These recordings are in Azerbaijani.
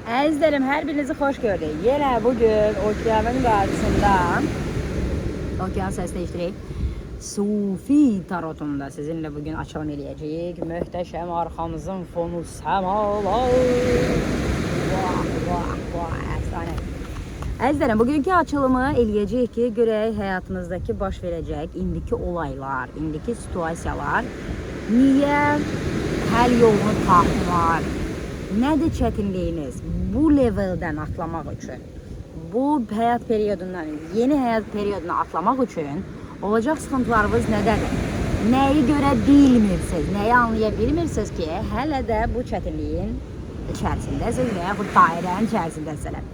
Əzizlərim, hər birinizi xoş gördük. Yenə bugün okeanın qarşısında, okean səsini eşidirik, Sufi tarotunda sizinlə bugün açılım eləyəcəyik. Möhtəşəm arxamızın fonu səmalar. Vah, əfsanə. Əzizlərim, bugünkü açılımı eləyəcəyik ki, görək həyatınızdakı baş verəcək indiki olaylar, indiki situasiyalar niyə həll yolunu tapmır? Nədir çətinliyiniz bu leveldən atlamaq üçün? Bu həyat periyodundan, yeni həyat periyoduna atlamaq üçün olacaq sıxıntılarınız nədədir? Nəyi görə bilmirsiniz, nəyi anlaya bilmirsiniz ki, hələ də bu çətinliyin içərisindəsiniz və yaxud dairənin içərisindəsiniz.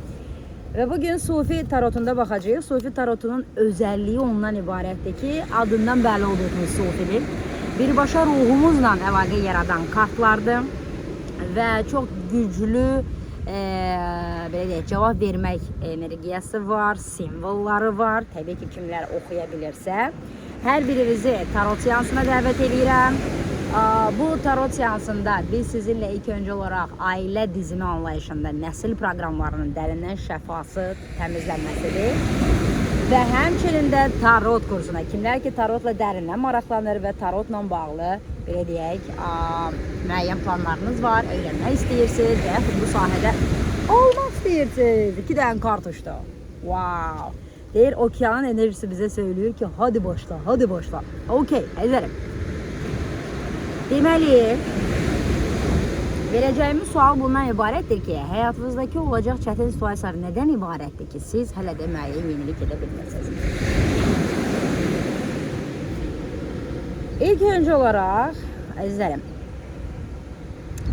Və bugün Sufi tarotunda baxacağıq. Sufi tarotunun özəlliyi ondan ibarətdir ki, adından bəlli olduğu kimi Sufidir. Birbaşa ruhumuzla əlaqə yaradan kartlardır və çox güclü belə deyək, cavab vermək energiyası var, simvolları var. Təbii ki, kimlər oxuya bilirsə. Hər birinizi tarot seansına dəvət edirəm. Bu tarot seansında biz sizinlə ilk öncə olaraq ailə dizimi anlayışında nəsil proqramlarının dərindən şəfası, təmizlənməsidir. Və həmçinin də tarot kursuna, kimlər ki tarotla dərindən maraqlanır və tarotla bağlı belə deyək, müəyyən planlarınız var, öyrənmək istəyirsiniz və yaxud bu sahədə olmaq istəyirsiniz. 2 dənə kart uçdu. Wow! Deyir, okeanın enerjisi bizə söylüyor ki, hadi başla, hadi başla. Okey, əzərim. Deməli, verəcəyimiz sual bundan ibarətdir ki, həyatınızdakı olacaq çətin situasiyalar nədən ibarətdir ki, siz hələ də müəyyən yenilik edə bilməlisiniz? İlk öncə olaraq, əzizlərim,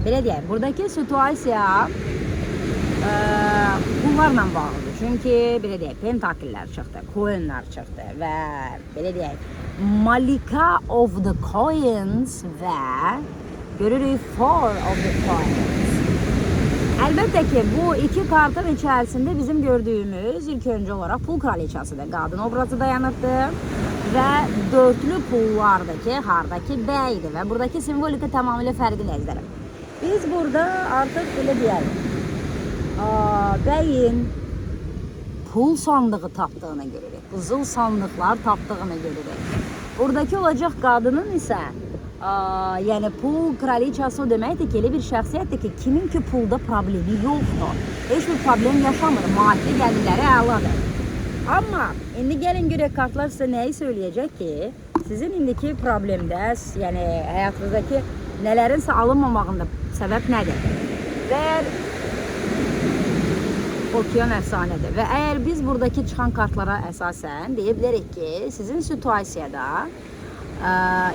belə deyək, buradakı situasiya bunlarla bağlıdır. Çünki, belə deyək, pentakillər çıxdı, coinlər çıxdı və belə deyək, Malika of the Coins və görürük Four of the Coins. Əlbəttə ki, bu iki kartın içərisində bizim gördüyümüz ilk öncə olaraq pul kraliçasıdır. Qadın obrazı dayanıbdır və dörtlü pullardır ki, hardakı bəydir və buradakı simvolika tamamilə fərqli əzlərim. Biz burada artıq belə deyəlim, bəyin pul sandığı tapdığını görürük, qızıl sandıqlar tapdığını görürük. Buradakı olacaq qadının isə, yəni pul kraliçası o deməkdir ki, elə bir şəxsiyyətdir ki, kimin ki pulda problemi yoxdur. Heç bir problem yaşamır, maddi gəlirləri əladır. Amma indi gəlin görək kartlar sizə nəyi söyləyəcək ki, sizin indiki problemdə, yəni həyatınızdakı nələrinsə alınmamağında səbəb nədir? Və okean əfsanədir və əgər biz buradakı çıxan kartlara əsasən deyə bilərik ki, sizin situasiyada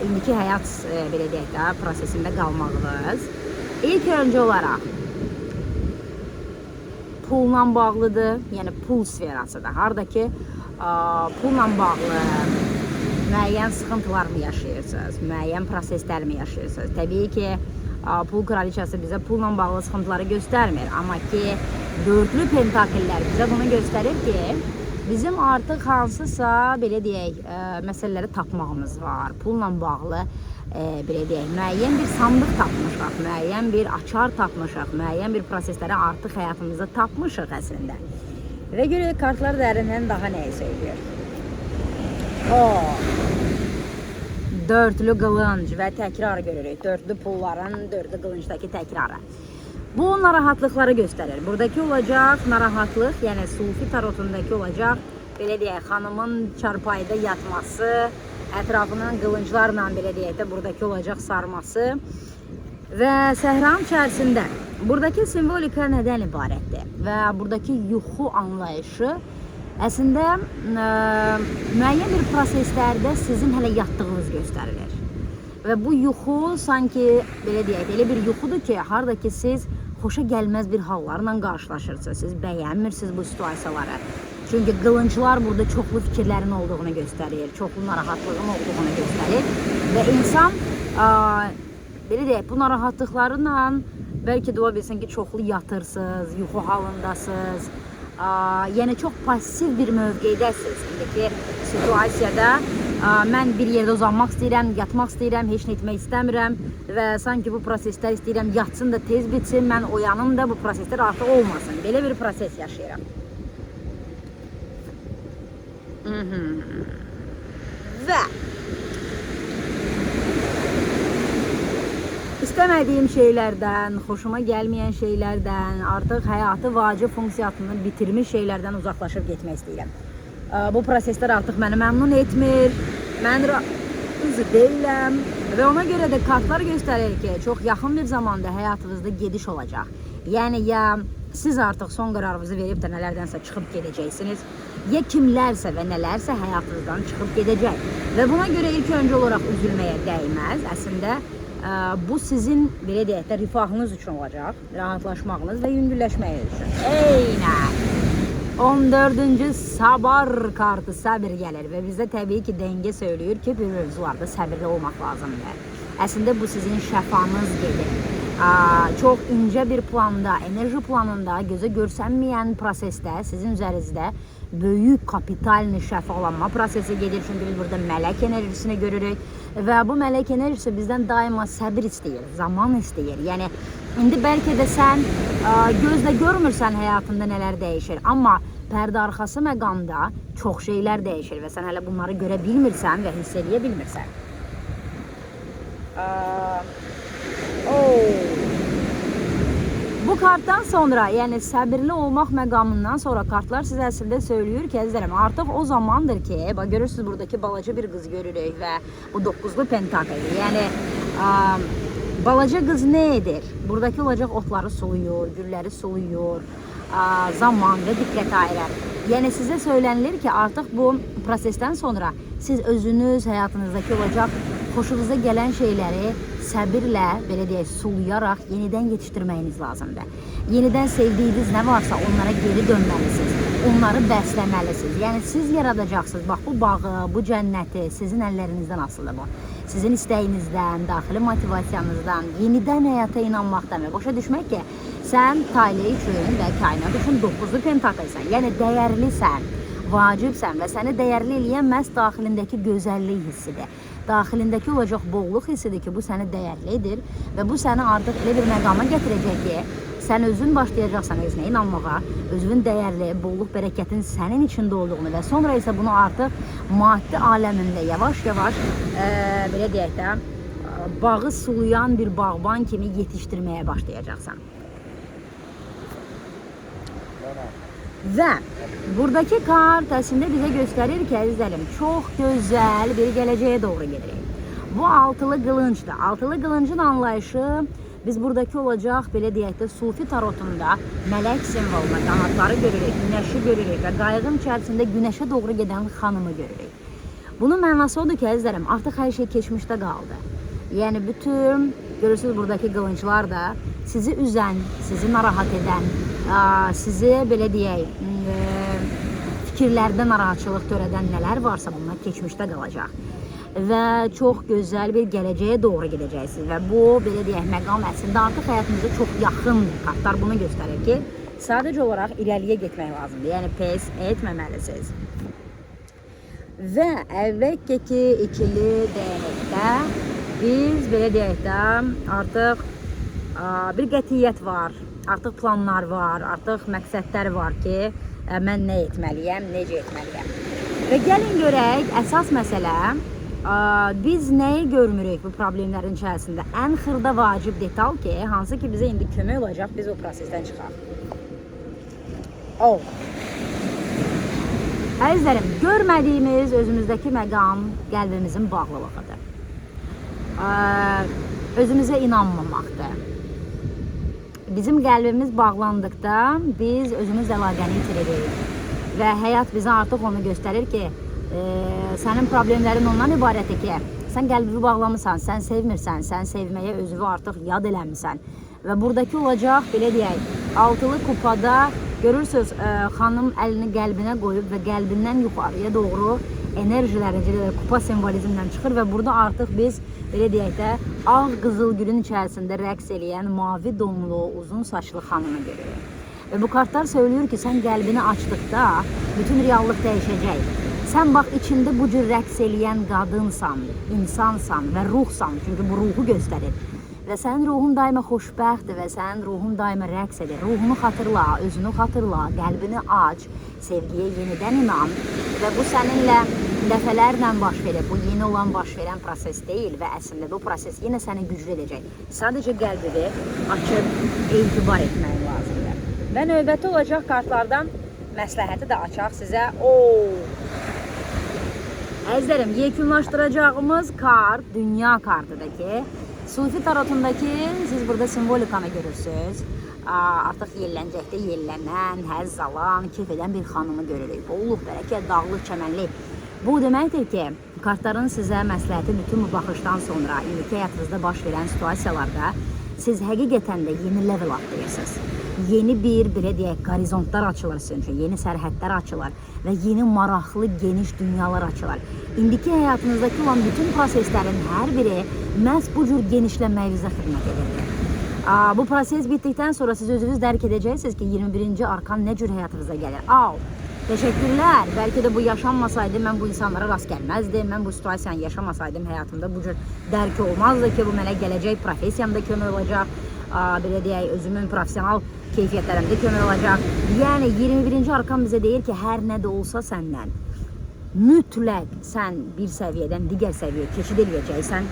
indiki həyat belə deyək də prosesində qalmağınız ilk öncə olaraq pulla bağlıdır, yəni pul sferasıdır. Hardakı pulla bağlı müəyyən sıxıntılar mı yaşayırsınız, müəyyən proseslər mi yaşayırsınız? Təbii ki, pul kraliçası bizə pulla bağlı sıxıntıları göstərmir, amma ki dörtlü pentakillər bizə bunu göstərir ki, bizim artıq hansısa, belə deyək, məsələləri tapmağımız var. Pulla bağlı, belə deyək, müəyyən bir sandıq tapmışıq, müəyyən bir açar tapmışıq, müəyyən bir prosesləri artıq həyatımızda tapmışıq əslində. Və görək, kartlar dərindən daha nəyi söylüyor? Dörtlü qılınc və təkrar görürük. Dörtlü pulların, dörtlü qılıncdakı təkrarı. Bu narahatlıqları göstərir. Buradakı olacaq narahatlıq, yəni Sufi tarotundakı olacaq, belə deyək, xanımın çarpayda yatması, ətrafının qılınclarla, belə deyək də, buradakı olacaq sarması və səhranın içərisində buradakı simvolika nədən ibarətdir və buradakı yuxu anlayışı əslində müəyyən bir proseslərdə sizin hələ yatdığınız göstərilir. Və bu yuxu sanki, belə deyək, elə bir yuxudur ki, harada ki siz xoşa gəlməz bir hallarla qarşılaşırsınız, siz bəyənmirsiniz bu situasiyaları. Çünki qılınclar burada çoxlu fikirlərin olduğunu göstərir, çoxlu narahatlığın olduğunu göstərir və insan, belə deyək, bu narahatlıqlarla bəlkə də ola bilsin ki, çoxlu yatırsınız, yuxu halındasınız, yəni çox pasiv bir mövqeydəsiniz. İndiki situasiyada Mən bir yerdə uzanmaq istəyirəm, yatmaq istəyirəm, heç nə etmək istəmirəm və sanki bu proseslər istəyirəm yatsın da tez bitsin, mən oyanım da bu proseslər artıq olmasın. Belə bir proses yaşayıram. Və İstemediğim şeylerden, hoşuma gelmeyen şeylerden, artık hayatı vacib funksiyasını bitirmiş şeylerden uzaklaşıp gitmek istəyirəm. Bu prosesler artık beni memnun etmir, mən razı deyiləm və ona göre de kartlar gösterir ki, çok yakın bir zamanda hayatınızda gediş olacak. Yani ya siz artık son kararınızı verip de nelerdense çıkıp gideceksiniz, ya kimlerse ve nelerse hayatınızdan çıkıp gidecek. Ve buna göre ilk önce olarak üzülmeye değmez. Aslında bu sizin belə deyək də rifahınız üçün olacaq, rahatlaşmağınız və yüngülləşməyiniz üçün. Eynən. 14-cü sabır kartı səbir gəlir və bizdə təbii ki dəngə söylüyor ki, bir mövzularda səbirli olmaq lazımdır. Əslində bu sizin şəfanız gedir. Çox incə bir planda, enerji planında gözə görsənməyən prosesdə sizin üzərinizdə böyük kapitalni şəfalanma prosesi gedir. Çünki biz burada mələk enerjisini görürük və bu mələk enerjisi bizdən daima səbir istəyir, zaman istəyir. Yəni indi bəlkə də sən gözlə görmürsən həyatında nələr dəyişir, amma pərdə arxası məqamda çox şeylər dəyişir və sən hələ bunları görə bilmirsən və hiss edə bilmirsən. Bu kartdan sonra, yani səbirli olmaq məqamından sonra kartlar sizə əslində söylüyor ki, əzizlərim, artıq o zamandır ki, bak görürsünüz buradaki balaca bir qız görürük və bu 9'lu pentakl. Yəni balaca qız nə edir? Buradaki olacaq otları suluyur, gülləri suluyur, zaman və diqqət ayırır. Yəni sizə söylənilir ki, artıq bu prosesdən sonra siz özünüz həyatınızdakı olacaq xoşunuza gələn şeyləri səbirlə, belə deyək, sulayaraq yenidən yetişdirməyiniz lazımdır. Yenidən sevdiyiniz nə varsa onlara geri dönməlisiniz. Onları bəsləməlisiniz. Yəni siz yaradacaqsınız. Bax bu bağı, bu cənnəti sizin əllərinizdən asılıdır bu. Sizin istəyinizdən, daxili motivasiyanızdan, yenidən həyata inanmaqdan və başa düşmək ki, sən tale üçün və kainat üçün 9'lu pentaklsan. Yəni dəyərlisən, vacibsən və səni dəyərli eləyən məhz daxilindəki gözəllik hissidir. Daxilindəki olacaq bolluq hissidir ki, bu səni dəyərli edir və bu səni artıq elə bir məqama gətirəcək ki, sən özün başlayacaqsan özünə inanmağa, özünün dəyərli, bolluq, bərəkətin sənin içində olduğunu və sonra isə bunu artıq maddi aləmində yavaş-yavaş, belə deyək də, bağı sulayan bir bağban kimi yetişdirməyə başlayacaqsan. Və buradaki kart aslında bize gösterir ki, əzizlərim, çox gözəl bir gələcəyə doğru gedirik. Bu altılı qılınçdır. Altılı qılıncın anlayışı biz buradaki olacaq, belə deyək də, Sufi tarotunda mələk simvoluna qanatları görürük, günəşi görürük və qayığın içərisində günəşə doğru gedən xanımı görürük. Bunun mənası odur ki, əzizlərim, artıq hər şey keçmişdə qaldı. Yəni bütün, görürsünüz buradaki qılınçlar da sizi üzən, sizi narahat edən, sizi belə deyək, fikirlərdə narahatçılıq törədən nələr varsa bunlar keçmişdə qalacaq. Və çox gözəl bir gələcəyə doğru gedəcəksiniz və bu, belə deyək, məqam əslində artıq həyatınızda çox yaxındır. Kartlar bunu göstərir ki, sadəcə olaraq irəliyə getmək lazımdır, yəni pes etməməlisiniz. Və əvvəlki ikili dəyənəkdə biz, belə deyək də, artıq bir qətiyyət var, artıq planlar var, artıq məqsədlər var ki, mən nə etməliyəm, necə etməliyəm. Və gəlin görək, əsas məsələ, biz nəyi görmürük bu problemlərin içərisində? Ən xırda vacib detal ki, hansı ki bizə indi kömək olacaq, biz o prosesdən çıxaq. Əzizlərim, görmədiyimiz özümüzdəki məqam qəlbimizin bağlılığıdır. Özümüzə inanmamaqdır. Bizim qəlbimiz bağlandıqda biz özümüz əlaqəni itiririk. Və həyat bizə artıq onu göstərir ki, sənin problemlərin ondan ibarətdir ki, sən qəlbini bağlamısan, sən sevmirsən, sən sevməyə özünü artıq yad eləmirsən. Və buradakı olacaq, belə deyək, altılı kupada görürsünüz, xanım əlini qəlbinə qoyub və qəlbindən yuxarıya doğru enerjiləri, kupa simvolizmdən çıxır və burada artıq biz, belə deyək də, ağ qızıl gülün içərisində rəqs eləyən mavi donlu, uzun saçlı xanımı görürük. Və bu kartlar söylüyor ki, sən qəlbini açdıqda bütün reallıq dəyişəcək. Sən bax içində bu cür rəqs eləyən qadınsan, insansan və ruhsan. Çünki bu ruhu göstərir. Və sənin ruhun daima xoşbəxtdir və sənin ruhun daima rəqs edir. Ruhunu xatırla, özünü xatırla, qəlbini aç, sevgiyə yenidən inan və bu səninlə dəfələrlə baş verir. Bu yeni olan baş verən proses deyil və əslində bu proses yenə səni güclü edəcək. Sadəcə qəlbini açıb etibar etmək lazımdır. Və növbəti olacaq kartlardan məsləhəti də açaq sizə. Əzizlərim, yekunlaşdıracağımız kart dünya kartıdır ki, Sufi tarotundakı siz burada simbolikanı görürsünüz. Artıq yellənəcəkdə yellənən, həzz alan, keyf edən bir xanımı görürük. Bolluk, bərəkət, dağlıq, çəmənlik. Bu deməkdir ki, kartların sizə məsləhəti bütün bu baxışdan sonra indiki həyatınızda baş verən situasiyalarda siz həqiqətən də yeni level atlayırsınız. Yeni belə deyək, qorizontlar açılır sizin üçün, yeni sərhədlər açılır və yeni maraqlı, geniş dünyalar açılır. İndiki həyatınızdakı olan bütün proseslərin hər biri məhz bu cür genişlənməyinizə xidmət edir. Bu proses bitdikdən sonra siz özünüz dərk edəcəksiniz ki, 21-ci arkan nə cür həyatınıza gəlir. Təşəkkürlər. Bəlkə də bu yaşanmasaydı, mən bu insanlara rast gəlməzdim. Mən bu situasiyanı yaşamasaydım, həyatımda bu cür dərk olmazdı ki, bu mənə gələcək professiyamda kömək olacaq. Belə deyək, özümün professional keyfiyyətlərimdə kömək olacaq. Yəni 21-ci arkan bizə deyir ki, hər nə də olsa səndən mütləq sən bir səviyyədən digər səviyyəyə keçid edəcəksən,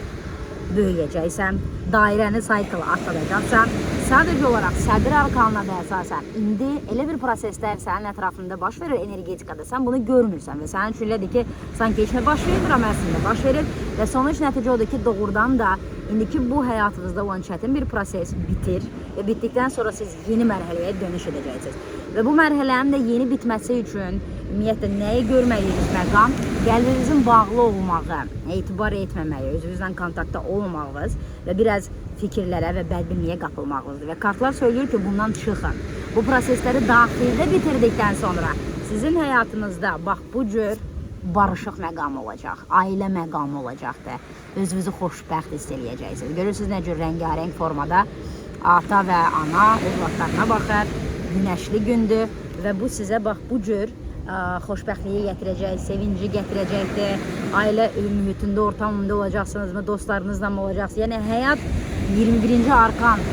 böyüyəcəksən, dairəni cycle atladacaqsan. Sadəcə olaraq sədr arkanına da əsasən indi elə bir proseslər sənin ətrafında baş verir energetikada. Sən bunu görmürsən və sənin üçün elədir ki, sanki heç nə baş vermir, amma əslində baş verir və sonuç nəticə odur ki, doğrudan da indiki bu həyatınızda olan çətin bir proses bitir və bitdikdən sonra siz yeni mərhələyə dönüş edəcəksiniz. Və bu mərhələnin də yeni bitməsi üçün ümumiyyətlə nəyi görməyiniz məqam, qəlbinizin bağlı olmağı, etibar etməməyi, özünüzlə kontaktda olmamağınız və biraz fikirlərə və bədbinliyə qapılmağınızdır. Və kartlar söylüyor ki, bundan çıxın. Bu prosesləri daxildə bitirdikdən sonra sizin həyatınızda bax bu cür barışıq məqamı olacaq, ailə məqamı olacaqdır. Özünüzü xoşbəxt hiss eləyəcəksiniz. Görürsünüz nə cür rəngarəng formada ata və ana övladlarına baxır, günəşli gündür və bu sizə bax bu cür xoşbəxtliyi gətirəcək, sevinci gətirəcəkdir. Ailə mühitində, ortamında olacaqsınızmı, dostlarınızla mı olacaqsınız? Yəni həyat 21-ci arkan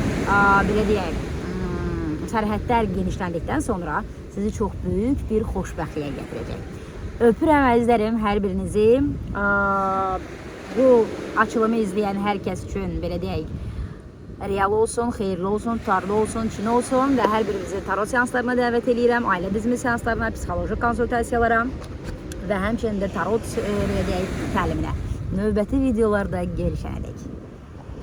belə deyək, sərhədlər genişləndikdən sonra sizi çox böyük bir xoşbəxtliyə gətirəcək. Öpürəm əzizlərim hər birinizi. Bu açılımı izləyən hər kəs üçün belə deyək, real olsun, xeyirli olsun, tutarlı olsun, çin olsun və hər birimizi tarot seanslarına dəvət edirəm, ailə dizimi seanslarına, psixoloji konsultasiyalara və həmçinin də tarot belə deyək, təliminə. Növbəti videolarda görüşənədək.